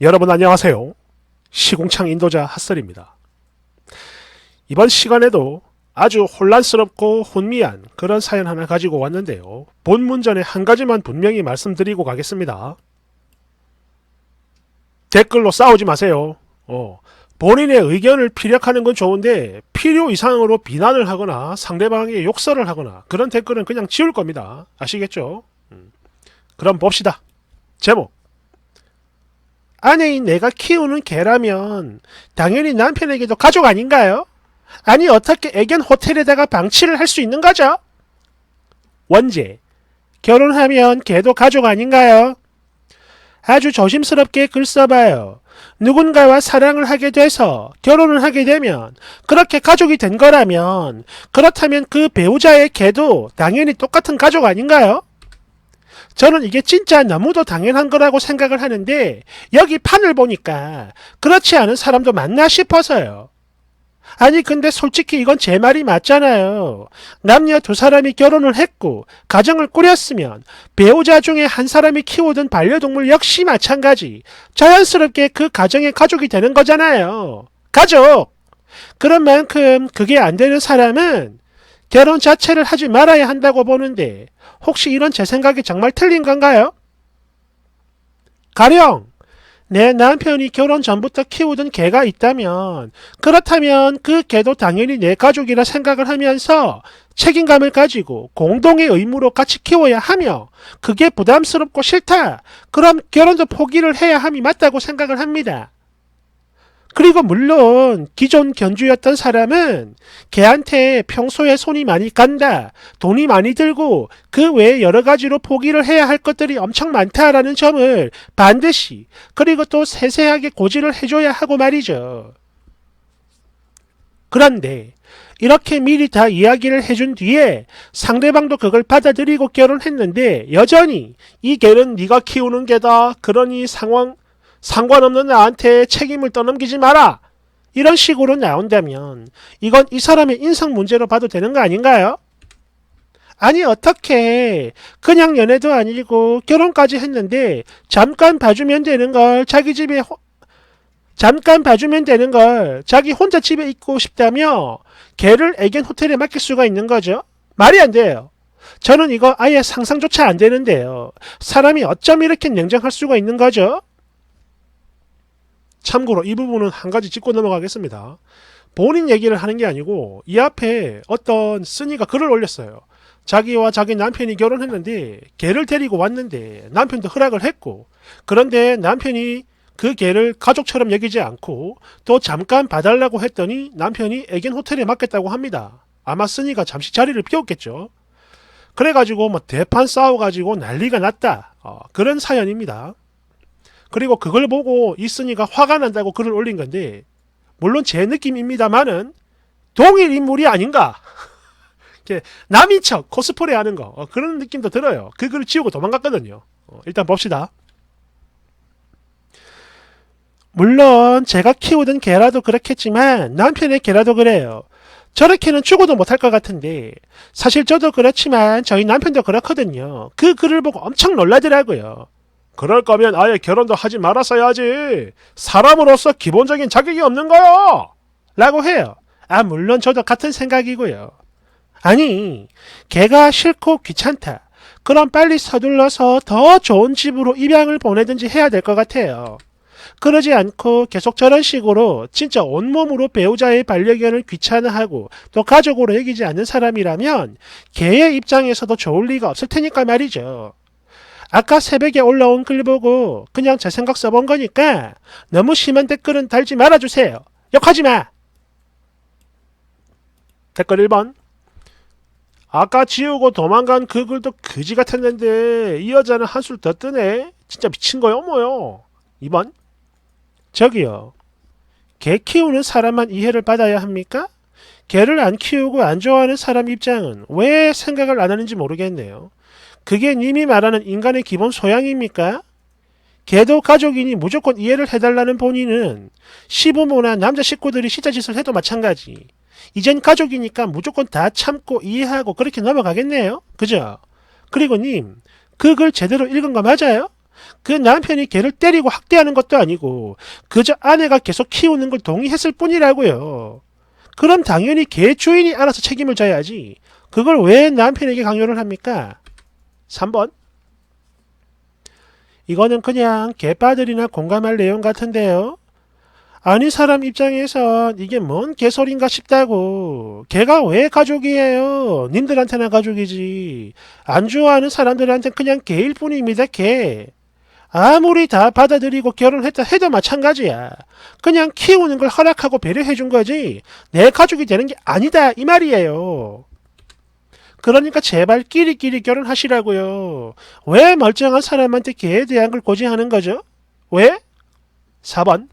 여러분 안녕하세요. 시궁창 인도자 핫설입니다. 이번 시간에도 아주 혼란스럽고 혼미한 그런 사연 하나 가지고 왔는데요. 본문 전에 한 가지만 분명히 말씀드리고 가겠습니다. 댓글로 싸우지 마세요. 본인의 의견을 피력하는 건 좋은데 필요 이상으로 비난을 하거나 상대방에게 욕설을 하거나 그런 댓글은 그냥 지울 겁니다. 아시겠죠? 그럼 봅시다. 제목: 아내인 내가 키우는 개라면 당연히 남편에게도 가족 아닌가요? 아니 어떻게 애견 호텔에다가 방치를 할 수 있는 거죠? 원제: 결혼하면 개도 가족 아닌가요? 아주 조심스럽게 글 써봐요. 누군가와 사랑을 하게 돼서 결혼을 하게 되면 그렇게 가족이 된 거라면 그렇다면 그 배우자의 개도 당연히 똑같은 가족 아닌가요? 저는 이게 진짜 너무도 당연한 거라고 생각을 하는데 여기 판을 보니까 그렇지 않은 사람도 많나 싶어서요. 아니 근데 솔직히 이건 제 말이 맞잖아요. 남녀 두 사람이 결혼을 했고 가정을 꾸렸으면 배우자 중에 한 사람이 키우던 반려동물 역시 마찬가지 자연스럽게 그 가정의 가족이 되는 거잖아요. 가족! 그런 만큼 그게 안 되는 사람은 결혼 자체를 하지 말아야 한다고 보는데 혹시 이런 제 생각이 정말 틀린 건가요? 가령 내 남편이 결혼 전부터 키우던 개가 있다면 그렇다면 그 개도 당연히 내 가족이라 생각을 하면서 책임감을 가지고 공동의 의무로 같이 키워야 하며 그게 부담스럽고 싫다. 그럼 결혼도 포기를 해야 함이 맞다고 생각을 합니다. 그리고 물론 기존 견주였던 사람은 걔한테 평소에 손이 많이 간다, 돈이 많이 들고 그 외에 여러 가지로 포기를 해야 할 것들이 엄청 많다라는 점을 반드시 그리고 또 세세하게 고지를 해줘야 하고 말이죠. 그런데 이렇게 미리 다 이야기를 해준 뒤에 상대방도 그걸 받아들이고 결혼했는데 여전히 이 개는 네가 키우는 개다. 그러니 상관없는 나한테 책임을 떠넘기지 마라. 이런 식으로 나온다면 이건 이 사람의 인성 문제로 봐도 되는 거 아닌가요? 아니 어떻게 그냥 연애도 아니고 결혼까지 했는데 잠깐 봐주면 되는 걸 자기 혼자 집에 있고 싶다며 걔를 애견 호텔에 맡길 수가 있는 거죠? 말이 안 돼요. 저는 이거 아예 상상조차 안 되는데요. 사람이 어쩜 이렇게 냉정할 수가 있는 거죠? 참고로 이 부분은 한 가지 짚고 넘어가겠습니다. 본인 얘기를 하는 게 아니고 이 앞에 어떤 쓰니가 글을 올렸어요. 자기와 자기 남편이 결혼했는데 개를 데리고 왔는데 남편도 허락을 했고 그런데 남편이 그 개를 가족처럼 여기지 않고 또 잠깐 봐달라고 했더니 남편이 애견 호텔에 맡겼다고 합니다. 아마 쓰니가 잠시 자리를 비웠겠죠. 그래가지고 뭐 대판 싸워가지고 난리가 났다. 그런 사연입니다. 그리고 그걸 보고 이쓰니가 화가 난다고 글을 올린 건데 물론 제 느낌입니다만은 동일 인물이 아닌가. 남인 척 코스프레 하는 거 그런 느낌도 들어요. 그 글을 지우고 도망갔거든요. 일단 봅시다. 물론 제가 키우던 개라도 그렇겠지만 남편의 개라도 그래요. 저렇게는 죽어도 못할 것 같은데 사실 저도 그렇지만 저희 남편도 그렇거든요. 그 글을 보고 엄청 놀라더라고요. 그럴 거면 아예 결혼도 하지 말았어야지. 사람으로서 기본적인 자격이 없는 거요. 라고 해요. 물론 저도 같은 생각이고요. 아니, 걔가 싫고 귀찮다. 그럼 빨리 서둘러서 더 좋은 집으로 입양을 보내든지 해야 될 것 같아요. 그러지 않고 계속 저런 식으로 진짜 온몸으로 배우자의 반려견을 귀찮아하고 또 가족으로 여기지 않는 사람이라면 걔의 입장에서도 좋을 리가 없을 테니까 말이죠. 아까 새벽에 올라온 글 보고 그냥 제 생각 써본 거니까 너무 심한 댓글은 달지 말아주세요. 욕하지 마. 댓글 1번. 아까 지우고 도망간 그 글도 그지 같았는데 이 여자는 한술 더 뜨네. 진짜 미친 거요 뭐요. 2번. 저기요. 개 키우는 사람만 이해를 받아야 합니까? 개를 안 키우고 안 좋아하는 사람 입장은 왜 생각을 안 하는지 모르겠네요. 그게 님이 말하는 인간의 기본 소양입니까? 개도 가족이니 무조건 이해를 해달라는 본인은 시부모나 남자 식구들이 시자짓을 해도 마찬가지. 이젠 가족이니까 무조건 다 참고 이해하고 그렇게 넘어가겠네요. 그죠? 그리고 님, 그 글 제대로 읽은 거 맞아요? 그 남편이 걔를 때리고 학대하는 것도 아니고 그저 아내가 계속 키우는 걸 동의했을 뿐이라고요. 그럼 당연히 걔 주인이 알아서 책임을 져야지. 그걸 왜 남편에게 강요를 합니까? 3번. 이거는 그냥 개빠들이나 공감할 내용 같은데요. 아니 사람 입장에선 이게 뭔 개소린가 싶다고. 걔가 왜 가족이에요? 님들한테나 가족이지. 안 좋아하는 사람들한테는 그냥 개일 뿐입니다. 개. 아무리 다 받아들이고 결혼했다 해도 마찬가지야. 그냥 키우는 걸 허락하고 배려해 준 거지 내 가족이 되는 게 아니다 이 말이에요. 그러니까 제발 끼리끼리 결혼하시라고요. 왜 멀쩡한 사람한테 개에 대한 걸 고지하는 거죠? 왜? 4번.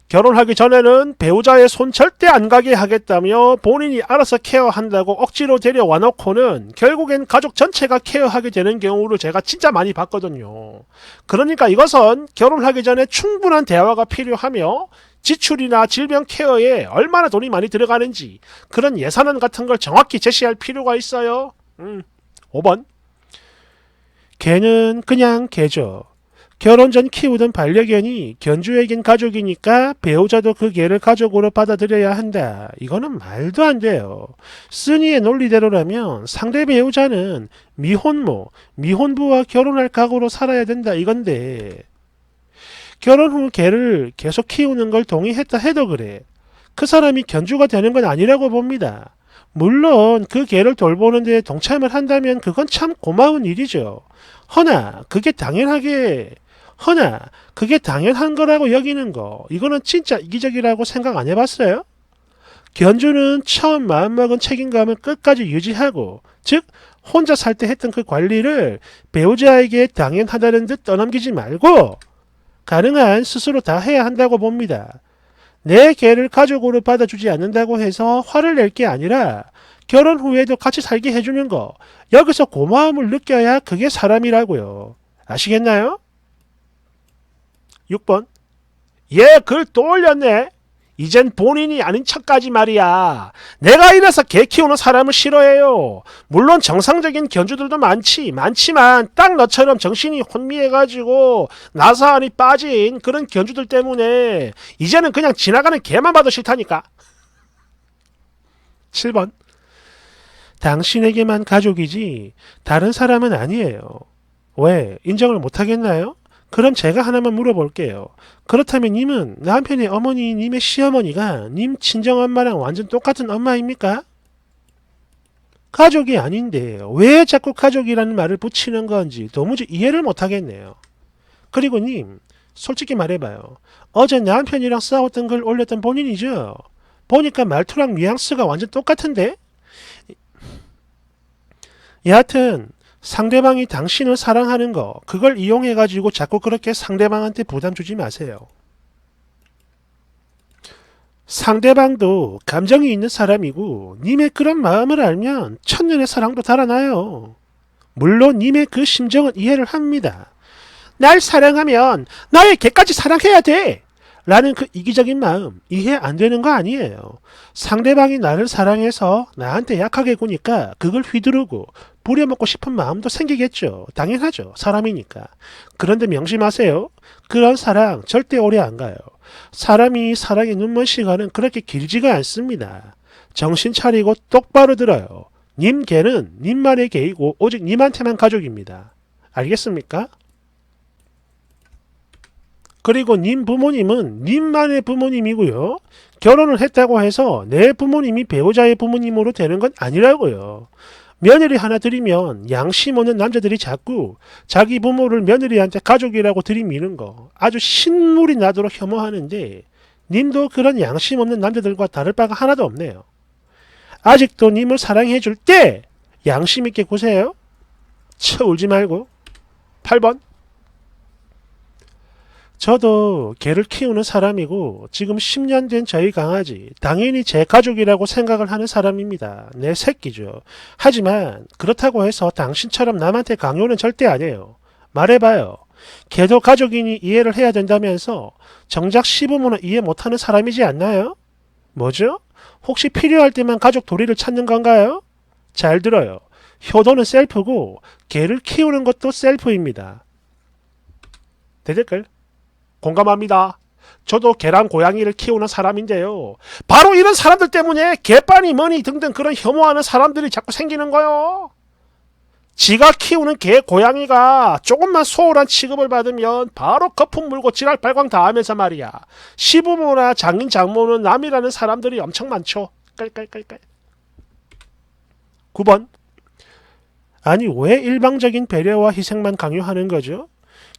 결혼하기 전에는 배우자의 손 절대 안 가게 하겠다며 본인이 알아서 케어한다고 억지로 데려와 놓고는 결국엔 가족 전체가 케어하게 되는 경우를 제가 진짜 많이 봤거든요. 그러니까 이것은 결혼하기 전에 충분한 대화가 필요하며 지출이나 질병 케어에 얼마나 돈이 많이 들어가는지 그런 예산안 같은 걸 정확히 제시할 필요가 있어요. 5번. 개는 그냥 개죠. 결혼 전 키우던 반려견이 견주에겐 가족이니까 배우자도 그 개를 가족으로 받아들여야 한다. 이거는 말도 안 돼요. 쓰니의 논리대로라면 상대 배우자는 미혼모, 미혼부와 결혼할 각오로 살아야 된다 이건데 결혼 후 개를 계속 키우는 걸 동의했다 해도 그래. 그 사람이 견주가 되는 건 아니라고 봅니다. 물론 그 개를 돌보는 데 동참을 한다면 그건 참 고마운 일이죠. 허나 그게 당연한 거라고 여기는 거 이거는 진짜 이기적이라고 생각 안 해봤어요? 견주는 처음 마음먹은 책임감을 끝까지 유지하고 즉 혼자 살 때 했던 그 관리를 배우자에게 당연하다는 듯 떠넘기지 말고 가능한 스스로 다 해야 한다고 봅니다. 내 개를 가족으로 받아주지 않는다고 해서 화를 낼 게 아니라 결혼 후에도 같이 살게 해주는 거 여기서 고마움을 느껴야 그게 사람이라고요. 아시겠나요? 6번. 얘 글 또 올렸네. 이젠 본인이 아닌 척까지 말이야. 내가 이래서 개 키우는 사람을 싫어해요. 물론 정상적인 견주들도 많지만 딱 너처럼 정신이 혼미해가지고 나사안이 빠진 그런 견주들 때문에 이제는 그냥 지나가는 개만 봐도 싫다니까. 7번. 당신에게만 가족이지 다른 사람은 아니에요. 왜? 인정을 못하겠나요? 그럼 제가 하나만 물어볼게요. 그렇다면 님은 남편의 어머니, 님의 시어머니가 님 친정엄마랑 완전 똑같은 엄마입니까? 가족이 아닌데 왜 자꾸 가족이라는 말을 붙이는 건지 도무지 이해를 못하겠네요. 그리고 님, 솔직히 말해봐요. 어제 남편이랑 싸웠던 걸 올렸던 본인이죠? 보니까 말투랑 뉘앙스가 완전 똑같은데? 여하튼 상대방이 당신을 사랑하는 거 그걸 이용해가지고 자꾸 그렇게 상대방한테 부담 주지 마세요. 상대방도 감정이 있는 사람이고 님의 그런 마음을 알면 천년의 사랑도 달아나요. 물론 님의 그 심정은 이해를 합니다. 날 사랑하면 나의 개까지 사랑해야 돼! 라는 그 이기적인 마음 이해 안 되는 거 아니에요. 상대방이 나를 사랑해서 나한테 약하게 구니까 그걸 휘두르고 부려먹고 싶은 마음도 생기겠죠. 당연하죠. 사람이니까. 그런데 명심하세요. 그런 사랑 절대 오래 안 가요. 사람이 사랑에 눈먼 시간은 그렇게 길지가 않습니다. 정신 차리고 똑바로 들어요. 님 개는 님만의 개이고 오직 님한테만 가족입니다. 알겠습니까? 그리고 님 부모님은 님만의 부모님이고요. 결혼을 했다고 해서 내 부모님이 배우자의 부모님으로 되는 건 아니라고요. 며느리 하나 들이면 양심 없는 남자들이 자꾸 자기 부모를 며느리한테 가족이라고 들이미는 거 아주 신물이 나도록 혐오하는데 님도 그런 양심 없는 남자들과 다를 바가 하나도 없네요. 아직도 님을 사랑해 줄 때 양심 있게 구세요. 울지 말고. 8번. 저도 개를 키우는 사람이고 지금 10년 된 저희 강아지 당연히 제 가족이라고 생각을 하는 사람입니다. 내 새끼죠. 하지만 그렇다고 해서 당신처럼 남한테 강요는 절대 안 해요. 말해봐요. 개도 가족이니 이해를 해야 된다면서 정작 시부모는 이해 못하는 사람이지 않나요? 뭐죠? 혹시 필요할 때만 가족 도리를 찾는 건가요? 잘 들어요. 효도는 셀프고 개를 키우는 것도 셀프입니다. 대댓글 공감합니다. 저도 개랑 고양이를 키우는 사람인데요. 바로 이런 사람들 때문에 개빠니 머니 등등 그런 혐오하는 사람들이 자꾸 생기는 거요. 지가 키우는 개 고양이가 조금만 소홀한 취급을 받으면 바로 거품 물고 지랄 발광 다 하면서 말이야. 시부모나 장인 장모는 남이라는 사람들이 엄청 많죠. 깔깔깔깔. 9번. 아니 왜 일방적인 배려와 희생만 강요하는 거죠?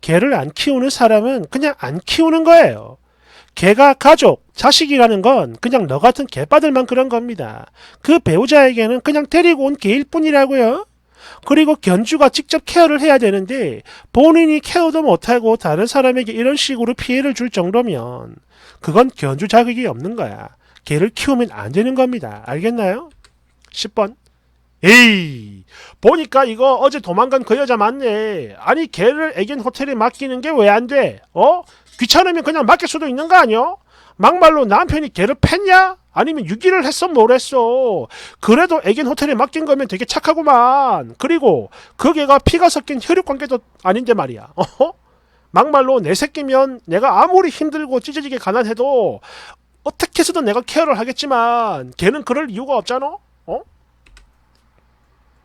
개를 안 키우는 사람은 그냥 안 키우는 거예요. 개가 가족, 자식이라는 건 그냥 너 같은 개빠들만 그런 겁니다. 그 배우자에게는 그냥 데리고 온 개일 뿐이라고요. 그리고 견주가 직접 케어를 해야 되는데 본인이 케어도 못하고 다른 사람에게 이런 식으로 피해를 줄 정도면 그건 견주 자격이 없는 거야. 개를 키우면 안 되는 겁니다. 알겠나요? 10번. 에이, 보니까 이거 어제 도망간 그 여자 맞네. 아니 걔를 애견 호텔에 맡기는 게 왜 안 돼? 귀찮으면 그냥 맡길 수도 있는 거 아니야? 막말로 남편이 걔를 팼냐? 아니면 유기를 했어 뭘 했어? 그래도 애견 호텔에 맡긴 거면 되게 착하구만. 그리고 그 개가 피가 섞인 혈육 관계도 아닌데 말이야. 막말로 내 새끼면 내가 아무리 힘들고 찢어지게 가난해도 어떻게 해서든 내가 케어를 하겠지만 걔는 그럴 이유가 없잖아?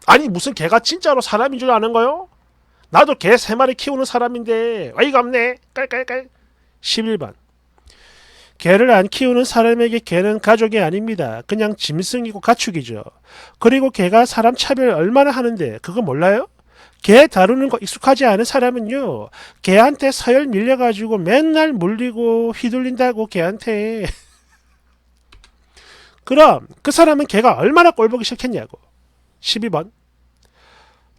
아니 무슨 개가 진짜로 사람인 줄 아는 거요? 나도 개 3마리 키우는 사람인데 어이가 없네. 깔깔깔. 11번. 개를 안 키우는 사람에게 개는 가족이 아닙니다. 그냥 짐승이고 가축이죠. 그리고 개가 사람 차별 얼마나 하는데 그거 몰라요? 개 다루는 거 익숙하지 않은 사람은요. 개한테 서열 밀려가지고 맨날 물리고 휘둘린다고 개한테. 그럼 그 사람은 개가 얼마나 꼴보기 싫겠냐고. 12번.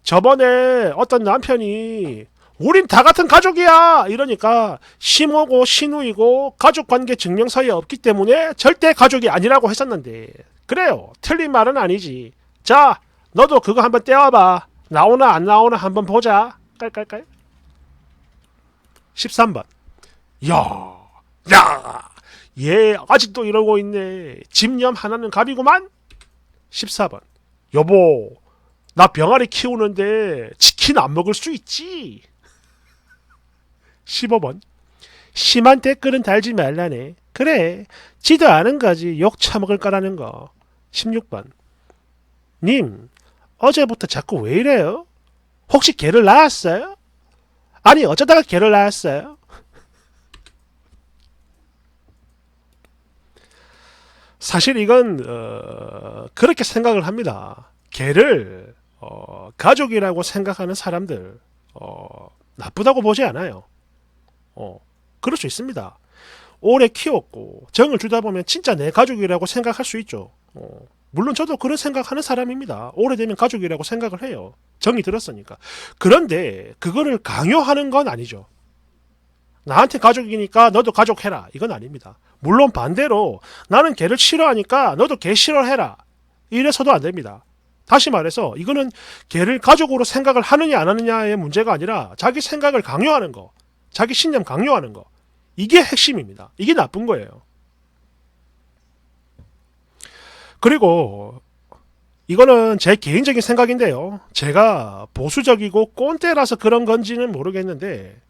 저번에 어떤 남편이 우린 다 같은 가족이야 이러니까 시모고 시누이고 가족관계 증명서에 없기 때문에 절대 가족이 아니라고 했었는데 그래요. 틀린 말은 아니지. 자 너도 그거 한번 떼와봐. 나오나 안 나오나 한번 보자. 깔깔깔. 13번. 얘 아직도 이러고 있네. 집념 하나는 갑이구만. 14번. 여보 나 병아리 키우는데 치킨 안 먹을 수 있지? 15번. 심한 댓글은 달지 말라네. 그래 지도 아는 거지 욕 처먹을 거라는 거. 16번. 님 어제부터 자꾸 왜 이래요? 혹시 개를 낳았어요? 아니 어쩌다가 개를 낳았어요? 사실 이건 그렇게 생각을 합니다. 개를 가족이라고 생각하는 사람들 나쁘다고 보지 않아요. 그럴 수 있습니다. 오래 키웠고 정을 주다 보면 진짜 내 가족이라고 생각할 수 있죠. 물론 저도 그런 생각하는 사람입니다. 오래되면 가족이라고 생각을 해요. 정이 들었으니까. 그런데 그거를 강요하는 건 아니죠. 나한테 가족이니까 너도 가족해라. 이건 아닙니다. 물론 반대로 나는 개를 싫어하니까 너도 개 싫어해라. 이래서도 안 됩니다. 다시 말해서 이거는 개를 가족으로 생각을 하느냐 안 하느냐의 문제가 아니라 자기 생각을 강요하는 거. 자기 신념 강요하는 거. 이게 핵심입니다. 이게 나쁜 거예요. 그리고 이거는 제 개인적인 생각인데요. 제가 보수적이고 꼰대라서 그런 건지는 모르겠는데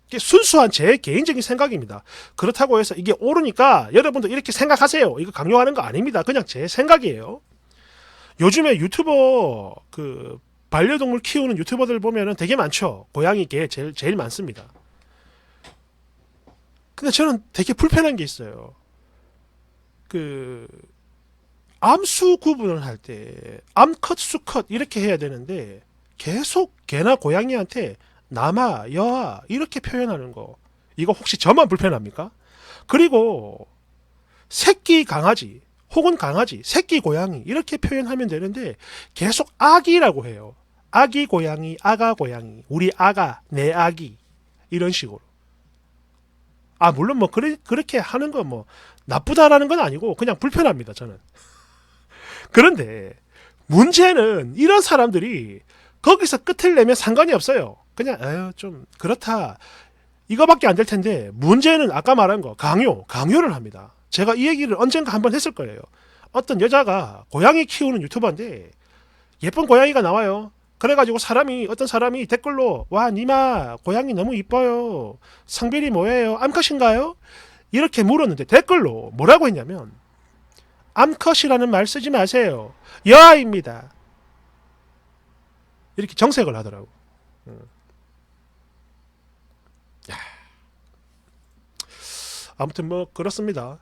이게 순수한 제 개인적인 생각입니다. 그렇다고 해서 이게 옳으니까 여러분도 이렇게 생각하세요. 이거 강요하는 거 아닙니다. 그냥 제 생각이에요. 요즘에 유튜버 반려동물 키우는 유튜버들 보면은 되게 많죠. 고양이, 개 제일 많습니다. 근데 저는 되게 불편한 게 있어요. 암수 구분을 할 때 암컷, 수컷 이렇게 해야 되는데 계속 개나 고양이한테 남아, 여아 이렇게 표현하는 거. 이거 혹시 저만 불편합니까? 그리고 새끼 강아지 혹은 강아지, 새끼 고양이 이렇게 표현하면 되는데 계속 아기라고 해요. 아기 고양이, 아가 고양이, 우리 아가, 내 아기 이런 식으로. 물론 뭐 그렇게 하는 건 뭐 나쁘다라는 건 아니고 그냥 불편합니다. 저는. 그런데 문제는 이런 사람들이 거기서 끝을 내면 상관이 없어요. 그냥 좀 그렇다 이거밖에 안 될 텐데 문제는 아까 말한 거 강요를 합니다. 제가 이 얘기를 언젠가 한번 했을 거예요. 어떤 여자가 고양이 키우는 유튜버인데 예쁜 고양이가 나와요. 그래가지고 어떤 사람이 댓글로, 와, 니마, 고양이 너무 이뻐요. 성별이 뭐예요? 암컷인가요? 이렇게 물었는데 댓글로 뭐라고 했냐면, 암컷이라는 말 쓰지 마세요. 여아입니다. 이렇게 정색을 하더라고. 아무튼 뭐 그렇습니다.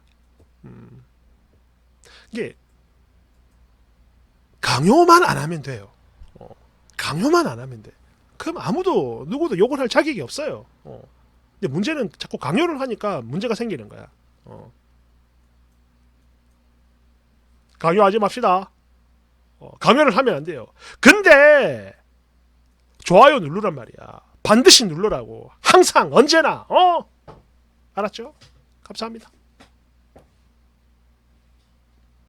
이게 강요만 안 하면 돼요. 강요만 안 하면 돼. 그럼 누구도 욕을 할 자격이 없어요. 근데 문제는 자꾸 강요를 하니까 문제가 생기는 거야. 강요하지 맙시다. 강요를 하면 안 돼요. 근데 좋아요 누르란 말이야. 반드시 누르라고. 항상 언제나. 알았죠? 감사합니다.